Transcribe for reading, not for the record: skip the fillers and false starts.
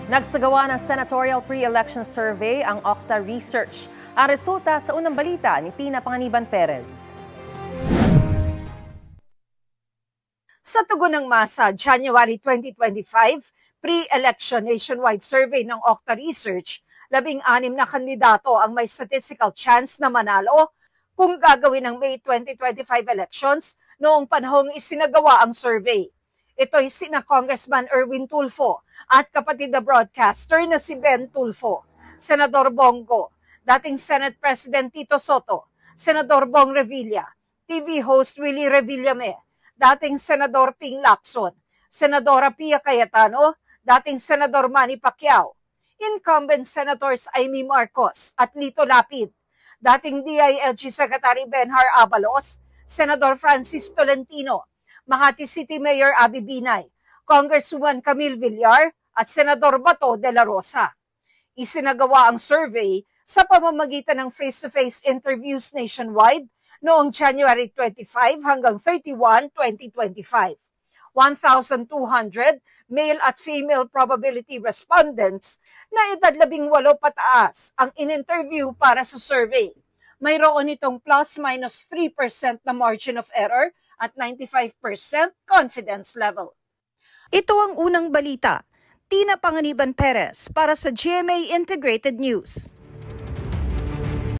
Nagsagawa ng senatorial pre-election survey ang Octa Research. Ang resulta sa unang balita ni Tina Panganiban Perez. Sa tugon ng masa, January 2025, pre-election nationwide survey ng Octa Research, 16 na kandidato ang may statistical chance na manalo kung gagawin ng May 2025 elections noong panahong isinagawa ang survey. Ito'y sina Congressman Erwin Tulfo at kapatid na broadcaster na si Ben Tulfo, Senador Bongo, dating Senate President Tito Soto, Senador Bong Revilla, TV host Willie Revillame, dating Senador Ping Lacson, Senadora Pia Cayetano, dating Senador Manny Pacquiao, incumbent Senators Amy Marcos at Lito Lapid, dating DILG Secretary Benhar Abalos, Senador Francis Tolentino, Makati City Mayor Abby Binay, Congresswoman Camille Villar at Senador Bato de la Rosa. Isinagawa ang survey sa pamamagitan ng face-to-face interviews nationwide noong January 25 hanggang 31, 2025. 1,200 male at female probability respondents na edad 18 pataas ang in-interview para sa survey. Mayroon itong plus-minus 3% na margin of error at 95% confidence level. Ito ang unang balita. Tina Panganiban Perez para sa GMA Integrated News.